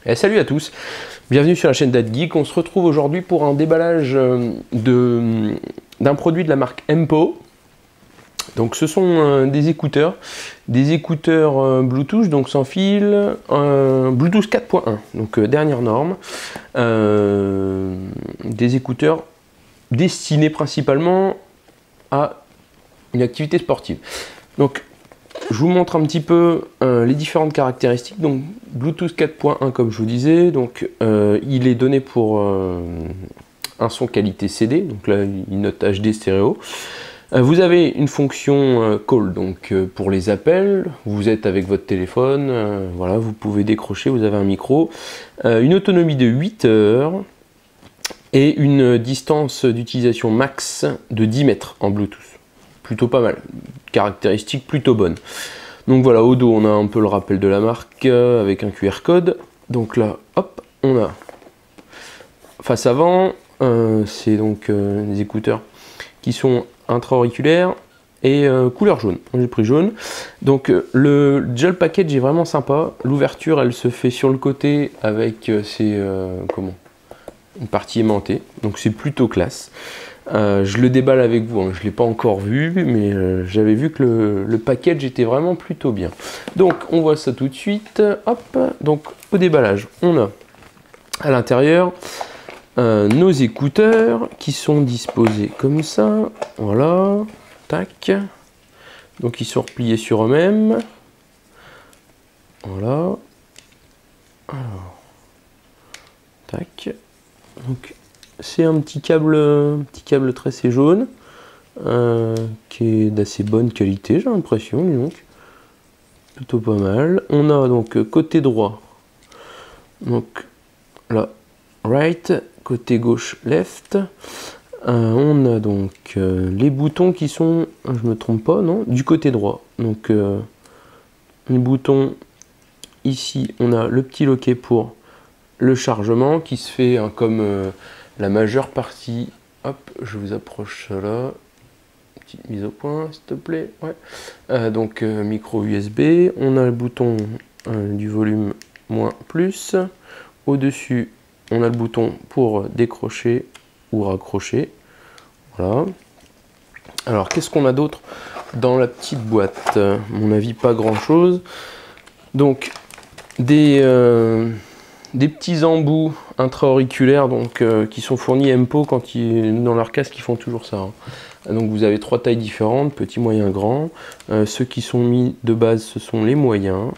Et salut à tous, bienvenue sur la chaîne DatGeek. On se retrouve aujourd'hui pour un déballage d'un produit de la marque Empo. Donc ce sont des écouteurs Bluetooth, donc sans fil, Bluetooth 4.1, donc dernière norme. Des écouteurs destinés principalement à une activité sportive. Donc je vous montre un petit peu les différentes caractéristiques. Donc Bluetooth 4.1 comme je vous disais, donc il est donné pour un son qualité CD, donc là il note HD stéréo. Vous avez une fonction call, donc pour les appels, vous êtes avec votre téléphone, voilà, vous pouvez décrocher, vous avez un micro, une autonomie de 8 heures et une distance d'utilisation max de 10 mètres en Bluetooth. Plutôt pas mal, caractéristique plutôt bonne. Donc voilà, au dos on a un peu le rappel de la marque avec un QR code. Donc là, hop, on a face avant, c'est donc des écouteurs qui sont intra-auriculaires et couleur jaune. J'ai pris jaune. Donc déjà le package est vraiment sympa. L'ouverture elle se fait sur le côté avec une partie aimantée. Donc c'est plutôt classe. Je le déballe avec vous, hein. Je ne l'ai pas encore vu, mais j'avais vu que le package était vraiment plutôt bien. Donc on voit ça tout de suite. Hop, donc au déballage, on a à l'intérieur nos écouteurs qui sont disposés comme ça. Voilà, tac. Donc ils sont repliés sur eux-mêmes. Voilà. Alors, tac. Donc c'est un petit câble tressé jaune qui est d'assez bonne qualité, j'ai l'impression, donc plutôt pas mal. On a donc côté droit, donc là right, côté gauche left. On a donc les boutons qui sont, je me trompe pas, non, du côté droit. Donc les boutons ici, on a le petit loquet pour le chargement qui se fait comme la majeure partie. Hop, je vous approche ça là. Petite mise au point, s'il te plaît. Ouais. Donc micro USB. On a le bouton du volume moins plus. Au-dessus, on a le bouton pour décrocher ou raccrocher. Voilà. Alors, qu'est-ce qu'on a d'autre dans la petite boîte? À mon avis, pas grand-chose. Donc, des petits embouts intra-auriculaires donc qui sont fournis Empo dans leur casque, ils font toujours ça. Hein. Donc vous avez 3 tailles différentes, petit, moyen, grand. Ceux qui sont mis de base, ce sont les moyens.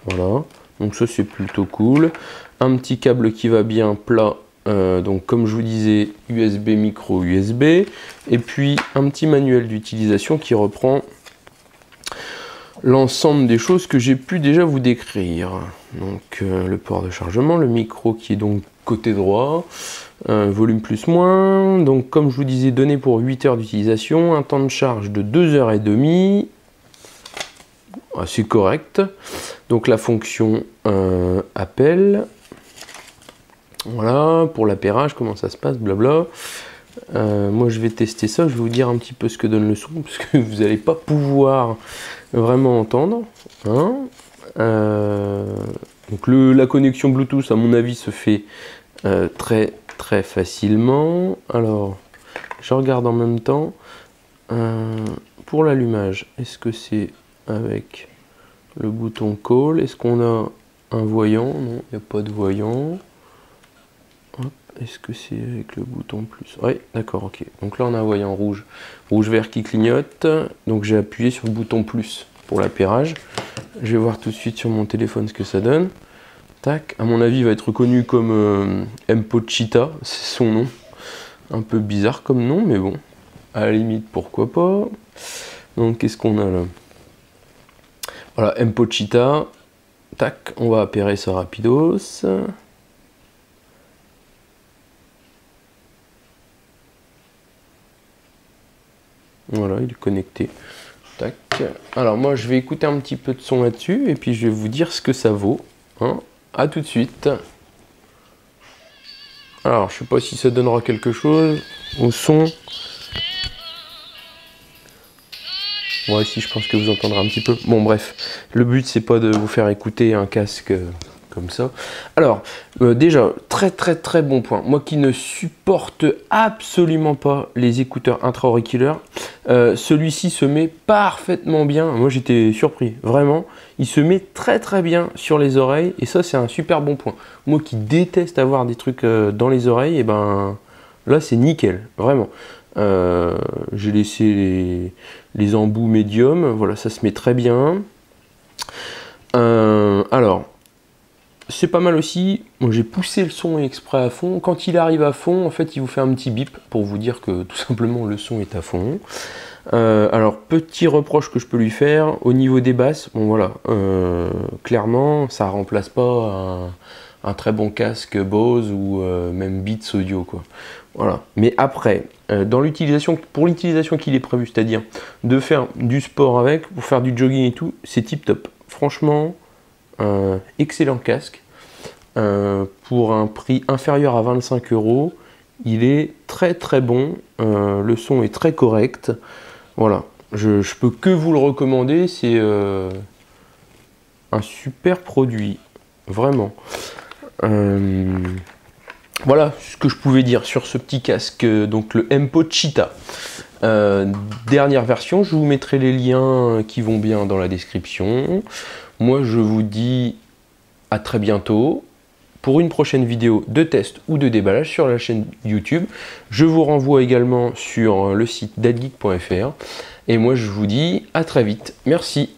Voilà. Donc ça c'est plutôt cool. Un petit câble qui va bien plat. Donc comme je vous disais, USB, micro USB. Et puis un petit manuel d'utilisation qui reprend l'ensemble des choses que j'ai pu déjà vous décrire. Donc le port de chargement, le micro qui est donc côté droit, volume plus moins, donc comme je vous disais donné pour 8 heures d'utilisation, un temps de charge de 2h30, assez correct. Donc la fonction appel, voilà, pour l'appairage, comment ça se passe, blabla. Moi je vais tester ça, je vais vous dire un petit peu ce que donne le son, parce que vous n'allez pas pouvoir vraiment entendre. Hein. Donc la connexion Bluetooth à mon avis se fait très facilement. Alors je regarde en même temps pour l'allumage, est-ce que c'est avec le bouton call, est-ce qu'on a un voyant? Non, il n'y a pas de voyant. Est-ce que c'est avec le bouton plus? Oui, d'accord, ok. Donc là on a un voyant rouge vert qui clignote, donc j'ai appuyé sur le bouton plus pour l'appairage. Je vais voir tout de suite sur mon téléphone ce que ça donne. Tac, à mon avis il va être reconnu comme Empo Cheetah, c'est son nom. Un peu bizarre comme nom, mais bon, à la limite pourquoi pas. Donc qu'est-ce qu'on a là? Voilà, Empo Cheetah. Tac, on va appairer ça rapidos. Voilà, il est connecté. Tac. Alors moi je vais écouter un petit peu de son là-dessus et puis je vais vous dire ce que ça vaut. Hein. A tout de suite. Alors je sais pas si ça donnera quelque chose au son. Ouais, si, je pense que vous entendrez un petit peu. Bon bref, le but c'est pas de vous faire écouter un casque comme ça. Alors, déjà, très bon point. Moi qui ne supporte absolument pas les écouteurs intra-auriculaires, celui-ci se met parfaitement bien. Moi j'étais surpris, vraiment. Il se met très bien sur les oreilles et ça c'est un super bon point. Moi qui déteste avoir des trucs dans les oreilles, et ben là c'est nickel, vraiment. J'ai laissé les embouts médium, voilà, ça se met très bien. Alors, c'est pas mal aussi, moi j'ai poussé le son exprès à fond. Quand il arrive à fond, en fait il vous fait un petit bip pour vous dire que tout simplement le son est à fond. Alors, petit reproche que je peux lui faire, au niveau des basses, bon voilà, clairement ça remplace pas un très bon casque Bose ou même Beats Audio, quoi. Voilà. Mais après, pour l'utilisation qu'il est prévu, c'est-à-dire de faire du sport avec, pour faire du jogging et tout, c'est tip top. Franchement, excellent casque. Pour un prix inférieur à 25 €, il est très bon. Le son est très correct. Voilà, je peux que vous le recommander. C'est un super produit, vraiment. Voilà ce que je pouvais dire sur ce petit casque, donc le M-Pod Cheetah. Dernière version, je vous mettrai les liens qui vont bien dans la description. Moi je vous dis à très bientôt pour une prochaine vidéo de test ou de déballage sur la chaîne YouTube. Je vous renvoie également sur le site datgeek.fr et moi je vous dis à très vite. Merci.